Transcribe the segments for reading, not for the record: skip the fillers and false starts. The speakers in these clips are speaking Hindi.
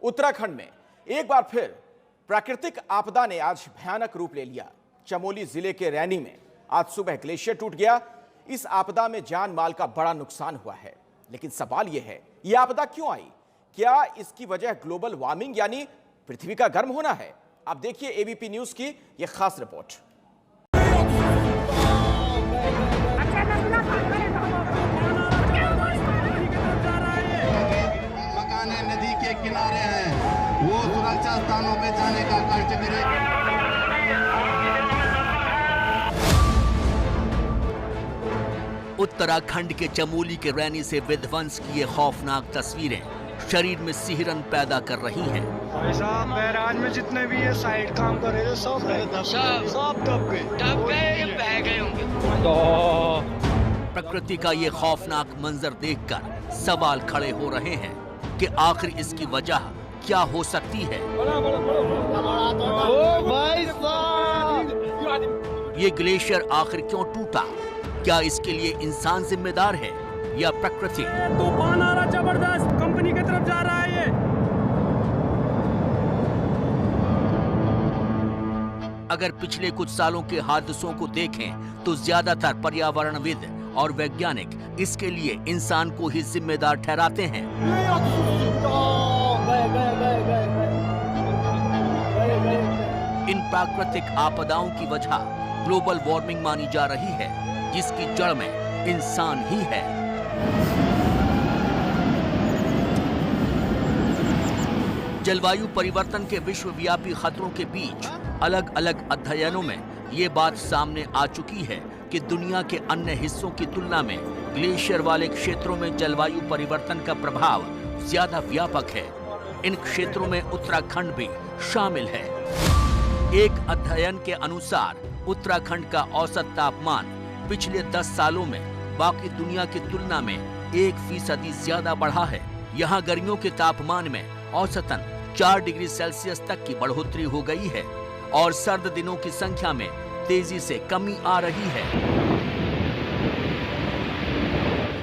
उत्तराखंड में एक बार फिर प्राकृतिक आपदा ने आज भयानक रूप ले लिया। चमोली जिले के रैनी में आज सुबह ग्लेशियर टूट गया। इस आपदा में जान माल का बड़ा नुकसान हुआ है, लेकिन सवाल यह है, यह आपदा क्यों आई? क्या इसकी वजह ग्लोबल वार्मिंग यानी पृथ्वी का गर्म होना है? आप देखिए एबीपी न्यूज की यह खास रिपोर्ट। मकाने नदी के किनारे हैं, वो सुरक्षा स्थानों पे जाने का कष्ट करें। उत्तराखंड के चमोली के रैनी से विध्वंस की ये खौफनाक तस्वीरें शरीर में सिहरन पैदा कर रही हैं। बैराज में जितने भी ये साइड काम कर रहे थे सब दब गए, बह गए होंगे। प्रकृति का ये खौफनाक मंजर देखकर सवाल खड़े हो रहे हैं कि आखिर इसकी वजह क्या हो सकती है। ये ग्लेशियर आखिर क्यों टूटा? क्या इसके लिए इंसान जिम्मेदार है या प्रकृति? तूफान आ रहा जबरदस्त, कंपनी की तरफ जा रहा है ये। अगर पिछले कुछ सालों के हादसों को देखें तो ज्यादातर पर्यावरणविद और वैज्ञानिक इसके लिए इंसान को ही जिम्मेदार ठहराते हैं। इन प्राकृतिक आपदाओं की वजह ग्लोबल वार्मिंग मानी जा रही है, जिसकी जड़ में इंसान ही है। जलवायु परिवर्तन के विश्वव्यापी खतरों के बीच अलग अलग अध्ययनों में ये बात सामने आ चुकी है कि दुनिया के अन्य हिस्सों की तुलना में ग्लेशियर वाले क्षेत्रों में जलवायु परिवर्तन का प्रभाव ज्यादा व्यापक है। इन क्षेत्रों में उत्तराखंड भी शामिल है। एक अध्ययन के अनुसार उत्तराखंड का औसत तापमान पिछले 10 सालों में बाकी दुनिया की तुलना में 1% ज्यादा बढ़ा है। यहाँ गर्मियों के तापमान में औसतन 4 डिग्री सेल्सियस तक की बढ़ोतरी हो गई है और सर्द दिनों की संख्या में तेजी से कमी आ रही है।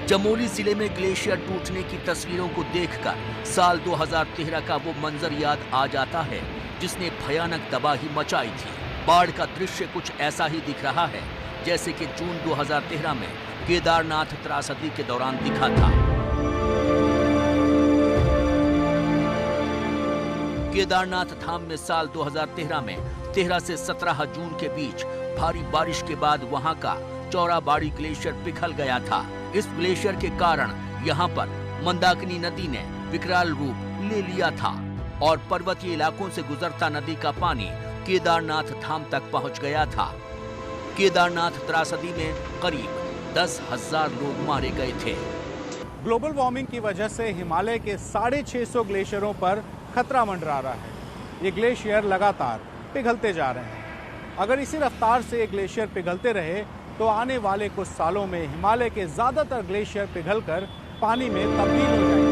चमोली जिले में ग्लेशियर टूटने की तस्वीरों को देखकर साल 2013 का वो मंजर याद आ जाता है जिसने भयानक तबाही मचाई थी। बाढ़ का दृश्य कुछ ऐसा ही दिख रहा है जैसे कि जून 2013 में केदारनाथ त्रासदी के दौरान दिखा था। केदारनाथ धाम में साल 2013 में 13 से 17 जून के बीच भारी बारिश के बाद वहां का चौराबाड़ी ग्लेशियर पिघल गया था। इस ग्लेशियर के कारण यहां पर मंदाकिनी नदी ने विकराल रूप ले लिया था और पर्वतीय इलाकों से गुजरता नदी का पानी केदारनाथ धाम तक पहुंच गया था। केदारनाथ त्रासदी में करीब 10,000 लोग मारे गए थे। ग्लोबल वार्मिंग की वजह से हिमालय के 650 ग्लेशियरों पर खतरा मंडरा रहा है। ये ग्लेशियर लगातार पिघलते जा रहे हैं। अगर इसी रफ्तार से ये ग्लेशियर पिघलते रहे तो आने वाले कुछ सालों में हिमालय के ज्यादातर ग्लेशियर पिघलकर पानी में तब्दील हो जाएंगे।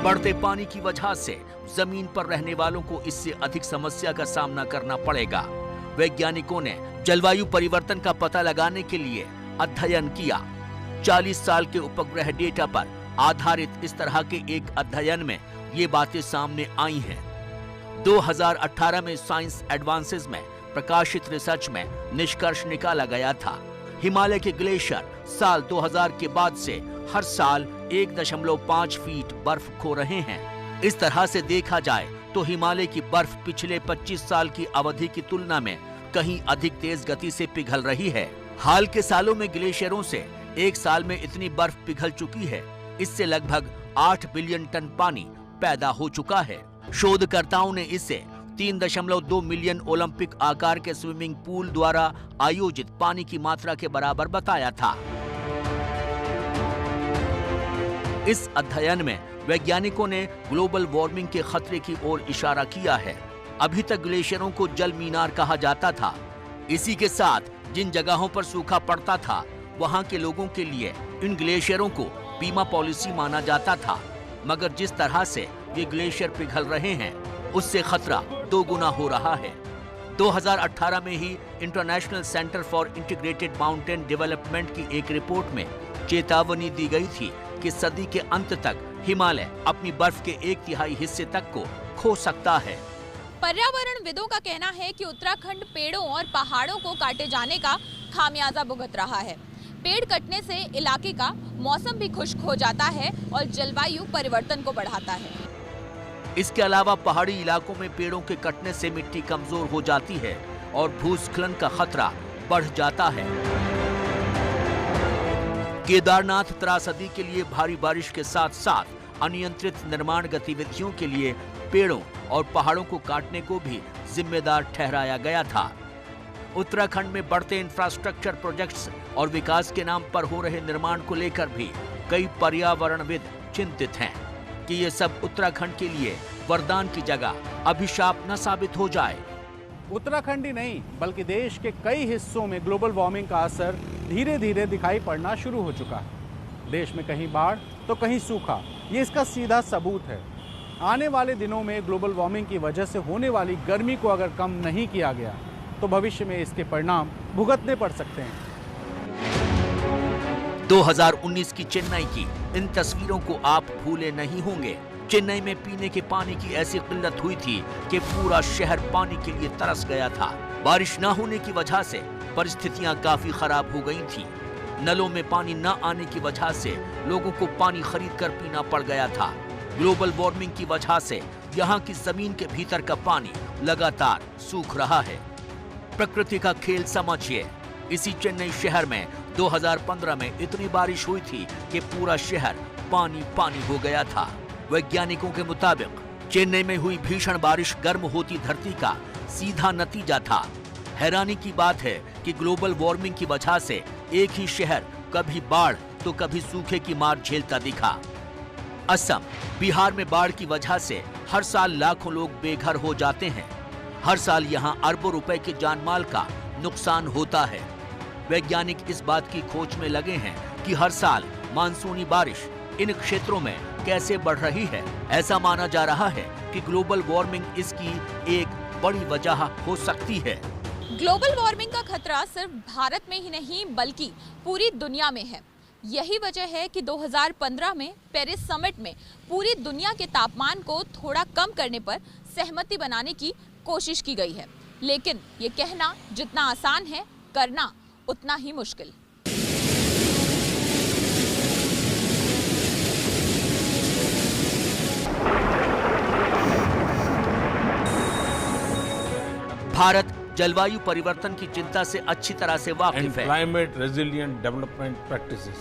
बढ़ते पानी की वजह से जमीन पर रहने वालों को इससे अधिक समस्या का सामना करना पड़ेगा। वैज्ञानिकों ने जलवायु परिवर्तन का पता लगाने के लिए अध्ययन किया। 40 साल के उपग्रह डेटा पर आधारित इस तरह के एक अध्ययन में ये बातें सामने आई हैं। 2018 में साइंस एडवांसेस में प्रकाशित रिसर्च में निष्कर्ष निकाला गया था। हिमालय के ग्लेशियर साल 2000 के बाद से हर साल 1.5 फीट बर्फ खो रहे हैं। इस तरह से देखा जाए तो हिमालय की बर्फ पिछले 25 साल की अवधि की तुलना में कहीं अधिक तेज गति से पिघल रही है। हाल के सालों में ग्लेशियरों से एक साल में इतनी बर्फ पिघल चुकी है, इससे लगभग 8 बिलियन टन पानी पैदा हो चुका है। शोधकर्ताओं ने इसे 3.2 मिलियन ओलंपिक आकार के स्विमिंग पूल द्वारा आयोजित पानी की मात्रा के बराबर बताया था। इस अध्ययन में वैज्ञानिकों ने ग्लोबल वार्मिंग के खतरे की ओर इशारा किया है। अभी तक ग्लेशियरों को जल मीनार कहा जाता था। इसी के साथ जिन जगहों पर सूखा पड़ता था वहां के लोगों के लिए इन ग्लेशियरों को बीमा पॉलिसी माना जाता था, मगर जिस तरह से ये ग्लेशियर पिघल रहे हैं उससे खतरा 2 गुना हो रहा है। 2018 में ही International Centre for Integrated Mountain Development की एक रिपोर्ट में चेतावनी दी गई थी कि सदी के अंत तक हिमालय अपनी बर्फ के 1/3 हिस्से तक को खो सकता है। पर्यावरणविदों का कहना है कि उत्तराखंड पेड़ों और पहाड़ों को काटे जाने का खामियाजा भुगत रहा है। पेड़ कटने से इलाके का मौसम भी खुश्क हो जाता है और जलवायु परिवर्तन को बढ़ाता है। इसके अलावा पहाड़ी इलाकों में पेड़ों के कटने से मिट्टी कमजोर हो जाती है और भूस्खलन का खतरा बढ़ जाता है। केदारनाथ त्रासदी के लिए भारी बारिश के साथ साथ अनियंत्रित निर्माण गतिविधियों के लिए पेड़ों और पहाड़ों को काटने को भी जिम्मेदार ठहराया गया था। उत्तराखंड में बढ़ते इंफ्रास्ट्रक्चर प्रोजेक्ट्स और विकास के नाम पर हो रहे निर्माण को लेकर भी कई पर्यावरणविद चिंतित हैं कि ये सब उत्तराखंड के लिए वरदान की जगह अभिशाप न साबित हो जाए। उत्तराखंड ही नहीं बल्कि देश के कई हिस्सों में ग्लोबल वार्मिंग का असर धीरे धीरे दिखाई पड़ना शुरू हो चुका है। देश में कहीं बाढ़ तो कहीं सूखा, ये इसका सीधा सबूत है। आने वाले दिनों में ग्लोबल वार्मिंग की वजह से होने वाली गर्मी को अगर कम नहीं किया गया तो भविष्य में इसके परिणाम भुगतने पड़ सकते हैं। 2019 की चेन्नई की इन तस्वीरों को आप भूले नहीं होंगे। चेन्नई में पीने के पानी की ऐसी किल्लत हुई थी कि पूरा शहर पानी के लिए तरस गया था। बारिश न होने की वजह से परिस्थितियां काफी खराब हो गई थी। नलों में पानी न आने की वजह से लोगों को पानी खरीद कर पीना पड़ गया था। ग्लोबल वार्मिंग की वजह से यहाँ की जमीन के भीतर का पानी लगातार सूख रहा है। प्रकृति का खेल समझिए। इसी चेन्नई शहर में 2015 में इतनी बारिश हुई थी कि पूरा शहर पानी पानी हो गया था। वैज्ञानिकों के मुताबिक चेन्नई में हुई भीषण बारिश गर्म होती धरती का सीधा नतीजा था। हैरानी की बात है कि ग्लोबल वार्मिंग की वजह से एक ही शहर कभी बाढ़ तो कभी सूखे की मार झेलता दिखा। असम, बिहार में बाढ़ की वजह से हर साल लाखों लोग बेघर हो जाते हैं। हर साल यहां अरबों रुपए के जानमाल का नुकसान होता है। वैज्ञानिक इस बात की खोज में लगे हैं कि हर साल मानसूनी बारिश इन क्षेत्रों में कैसे बढ़ रही है। ऐसा माना जा रहा है कि ग्लोबल वार्मिंग इसकी एक बड़ी वजह हो सकती है। ग्लोबल वार्मिंग का खतरा सिर्फ भारत में ही नहीं बल्कि पूरी दुनिया में है। यही वजह है कि 2015 में पेरिस समिट में पूरी दुनिया के तापमान को थोड़ा कम करने पर सहमति बनाने की कोशिश की गई है। लेकिन ये कहना जितना आसान है, करना उतना ही मुश्किल। भारत जलवायु परिवर्तन की चिंता से अच्छी तरह से वाकिफ है। Climate resilient development practices.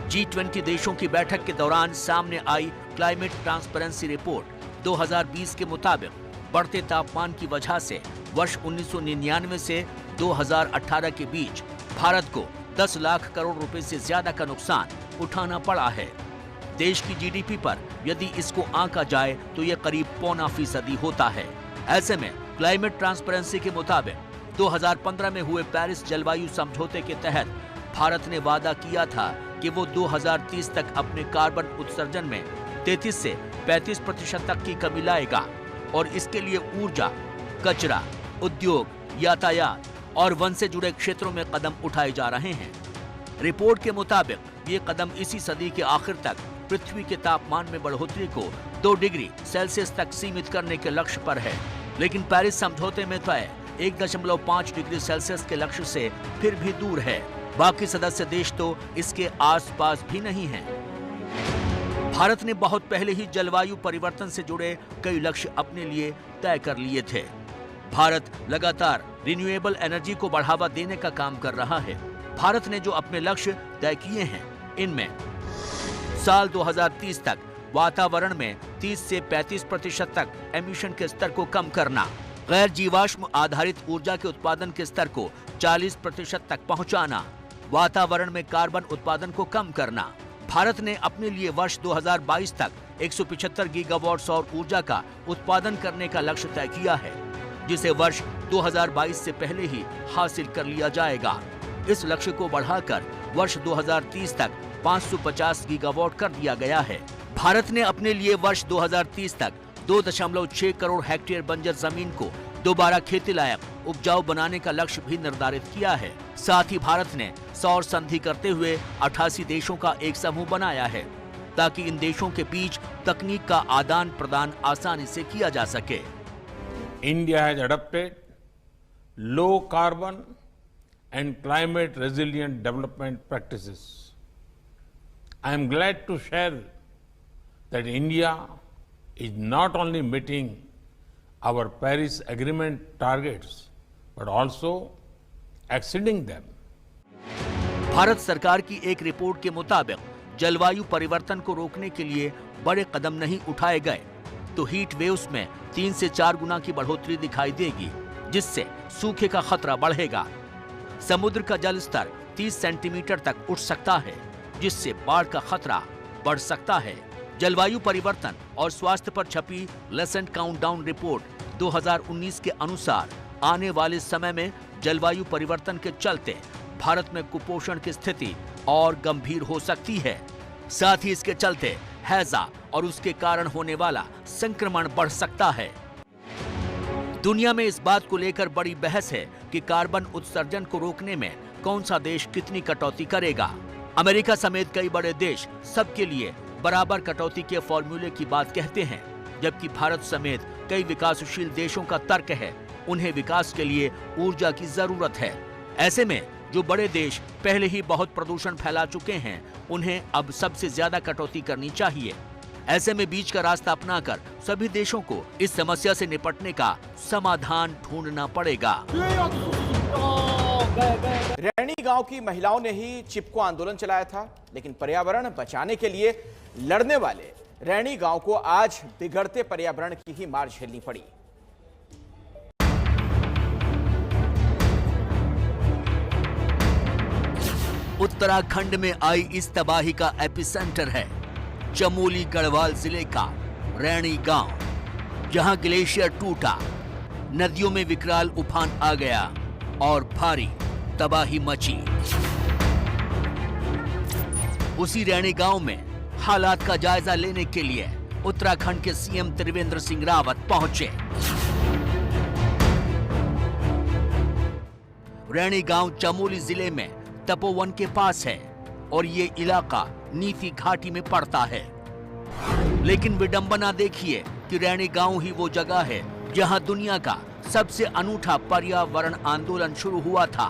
G20 देशों की बैठक के दौरान सामने आई क्लाइमेट ट्रांसपेरेंसी रिपोर्ट 2020 के मुताबिक बढ़ते तापमान की वजह से वर्ष 1999 से 2018 के बीच भारत को 10 लाख करोड़ रुपए से ज्यादा का नुकसान उठाना पड़ा है। देश की जीडीपी पर यदि इसको आंका जाए तो यह करीब 0.25% होता है। ऐसे में क्लाइमेट ट्रांसपेरेंसी के मुताबिक 2015 में हुए पेरिस जलवायु समझौते के तहत भारत ने वादा किया था कि वो 2030 तक अपने कार्बन उत्सर्जन में 33 से 35% तक की कमी लाएगा और इसके लिए ऊर्जा, कचरा, उद्योग, यातायात और वन से जुड़े क्षेत्रों में कदम उठाए जा रहे हैं। रिपोर्ट के मुताबिक ये कदम इसी सदी के आखिर तक पृथ्वी के तापमान में बढ़ोतरी को 2 डिग्री सेल्सियस तक सीमित करने के लक्ष्य पर है। लेकिन पेरिस समझौते में तय 1.5 डिग्री सेल्सियस के लक्ष्य से फिर भी दूर है। बाकी सदस्य देश तो इसके आसपास भी नहीं हैं। भारत ने बहुत पहले ही जलवायु परिवर्तन से जुड़े कई लक्ष्य अपने लिए तय कर लिए थे। भारत लगातार रिन्यूएबल एनर्जी को बढ़ावा देने का काम कर रहा है। भारत ने जो अपने लक्ष्य तय किए हैं, इनमें साल 2030 तक वातावरण में 30 से 35% तक एमिशन के स्तर को कम करना, गैर जीवाश्म आधारित ऊर्जा के उत्पादन के स्तर को 40% तक पहुंचाना, वातावरण में कार्बन उत्पादन को कम करना। भारत ने अपने लिए वर्ष 2022 तक 175 गीगावाट सौर ऊर्जा का उत्पादन करने का लक्ष्य तय किया है, जिसे वर्ष 2022 से पहले ही हासिल कर लिया जाएगा। इस लक्ष्य को बढ़ाकर वर्ष 2030 तक 550 गीगावाट कर दिया गया है। भारत ने अपने लिए वर्ष 2030 तक 2.6 करोड़ हेक्टेयर बंजर जमीन को दोबारा खेती लायक उपजाऊ बनाने का लक्ष्य भी निर्धारित किया है। साथ ही भारत ने सौर संधि करते हुए 88 देशों का एक समूह बनाया है ताकि इन देशों के बीच तकनीक का आदान प्रदान आसानी से किया जा सके। India has adopted low carbon and climate resilient development practices. I am glad to share that India is not only meeting our Paris Agreement targets, but also exceeding them. Bharat सरकार की एक रिपोर्ट के मुताबिक जलवायु परिवर्तन को रोकने के लिए बड़े कदम नहीं उठाए गए तो हीट वेव्स में 3 से 4 गुना की बढ़ोतरी दिखाई देगी, जिससे सूखे का खतरा बढ़ेगा। समुद्र का जल स्तर 30 सेंटीमीटर तक उठ सकता है, जिससे बाढ़ का खतरा बढ़ सकता है। जलवायु परिवर्तन और स्वास्थ्य पर छपी लेसेंट काउंटडाउन रिपोर्ट 2019 के अनुसार आने वाले समय में जलवायु परिवर्तन के चलते भारत में कुपोषण की स्थिति और गंभीर हो सकती है। साथ ही इसके चलते हैजा और उसके कारण होने वाला संक्रमण बढ़ सकता है। दुनिया में इस बात को लेकर बड़ी बहस है कि कार्बन उत्सर्जन को रोकने में कौन सा देश कितनी कटौती करेगा। अमेरिका समेत कई बड़े देश सबके लिए बराबर कटौती के फॉर्मूले की बात कहते हैं, जबकि भारत समेत कई विकासशील देशों का तर्क है उन्हें विकास के लिए ऊर्जा की जरूरत है। ऐसे में जो बड़े देश पहले ही बहुत प्रदूषण फैला चुके हैं, उन्हें अब सबसे ज्यादा कटौती करनी चाहिए। ऐसे में बीच का रास्ता अपनाकर सभी देशों को इस समस्या से निपटने का समाधान ढूंढना पड़ेगा। रैणी गांव की महिलाओं ने ही चिपको आंदोलन चलाया था, लेकिन पर्यावरण बचाने के लिए लड़ने वाले रैणी गांव को आज बिगड़ते पर्यावरण की ही मार झेलनी पड़ी। उत्तराखंड में आई इस तबाही का एपिसेंटर है चमोली गढ़वाल जिले का रैणी गांव, जहां ग्लेशियर टूटा, नदियों में विकराल उफान आ गया और भारी तबाही मची। उसी रैणी गांव में हालात का जायजा लेने के लिए उत्तराखंड के सीएम त्रिवेंद्र सिंह रावत पहुंचे। रैणी गांव चमोली जिले में तपोवन के पास है और ये इलाका नीति घाटी में पड़ता है। लेकिन विडंबना देखिए कि रैणी गांव ही वो जगह है जहां दुनिया का सबसे अनूठा पर्यावरण आंदोलन शुरू हुआ था।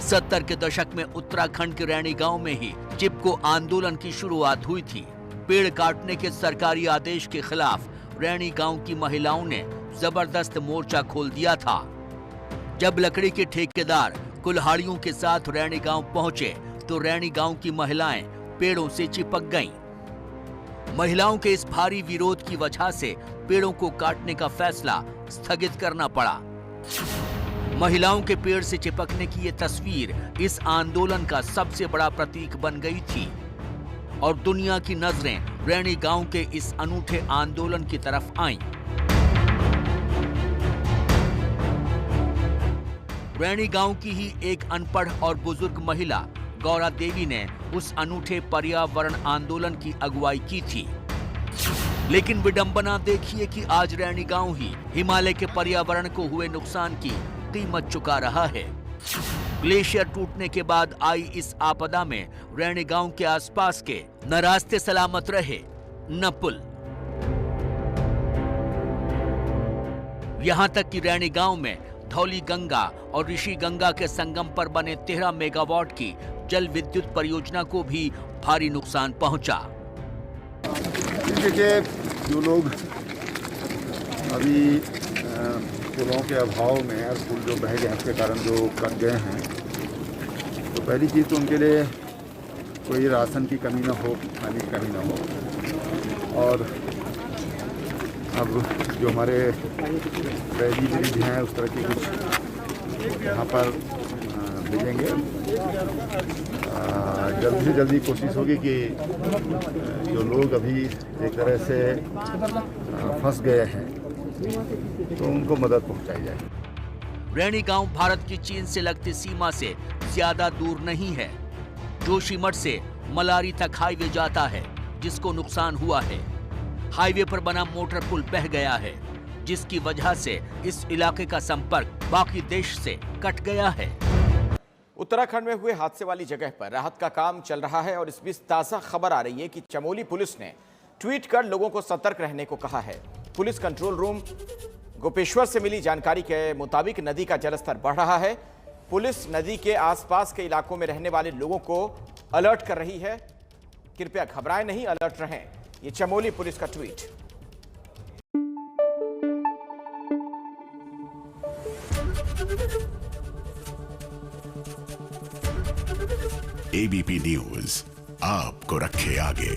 70 के दशक में उत्तराखंड के रैणी गांव में ही चिपको आंदोलन की शुरुआत हुई थी। पेड़ काटने के सरकारी आदेश के खिलाफ रैणी गांव की महिलाओं ने जबरदस्त मोर्चा खोल दिया था। जब लकड़ी के ठेकेदार कुल्हाड़ियों के साथ रैणी गांव पहुंचे तो रैणी गांव की महिलाएं पेड़ों से चिपक गईं। महिलाओं के इस भारी विरोध की वजह से पेड़ों को काटने का फैसला स्थगित करना पड़ा। महिलाओं के पेड़ से चिपकने की ये तस्वीर इस आंदोलन का सबसे बड़ा प्रतीक बन गई थी और दुनिया की नजरें रैणी गांव के इस अनूठे आंदोलन की तरफ आईं। रैणी गांव की ही एक अनपढ़ और बुजुर्ग महिला गौरा देवी ने उस अनूठे पर्यावरण आंदोलन की अगुवाई की थी। लेकिन विडंबना देखिए कि आज रैणी गांव ही हिमालय के पर्यावरण को हुए नुकसान की कीमत चुका रहा है। ग्लेशियर टूटने के बाद आई इस आपदा में रैणी गांव के आसपास के न रास्ते सलामत रहे न पुल। यहां तक कि रैणी गांव में धौली गंगा और ऋषि गंगा के संगम पर बने 13 मेगावाट की जल विद्युत परियोजना को भी भारी नुकसान पहुंचा। देखिए, जो लोग अभी पुलों के अभाव में और पुल जो बह गए उसके कारण जो कट गए हैं, तो पहली चीज़ तो उनके लिए कोई राशन की कमी ना हो, पानी की कमी ना हो। और अब जो हमारे रैली ब्रिज हैं उस तरह के कुछ यहाँ पर भेजेंगे। जल्दी से जल्दी कोशिश होगी कि जो लोग अभी एक तरह से फंस गए हैं तो उनको मदद पहुंचाई जाए। रैणी गांव भारत की चीन से लगती सीमा से ज्यादा दूर नहीं है। जोशीमठ से मलारी तक हाईवे जाता है, जिसको नुकसान हुआ है। हाईवे पर बना मोटर पुल बह गया है, जिसकी वजह से इस इलाके का संपर्क बाकी देश से कट गया है। उत्तराखंड में हुए हादसे वाली जगह पर राहत का काम चल रहा है और इस बीच ताज़ा खबर आ रही है कि चमोली पुलिस ने ट्वीट कर लोगों को सतर्क रहने को कहा है। पुलिस कंट्रोल रूम गोपेश्वर से मिली जानकारी के मुताबिक नदी का जलस्तर बढ़ रहा है। पुलिस नदी के आसपास के इलाकों में रहने वाले लोगों को अलर्ट कर रही है। कृपया घबराएं नहीं, अलर्ट रहें। ये चमोली पुलिस का ट्वीट। एबीपी न्यूज आपको रखे आगे।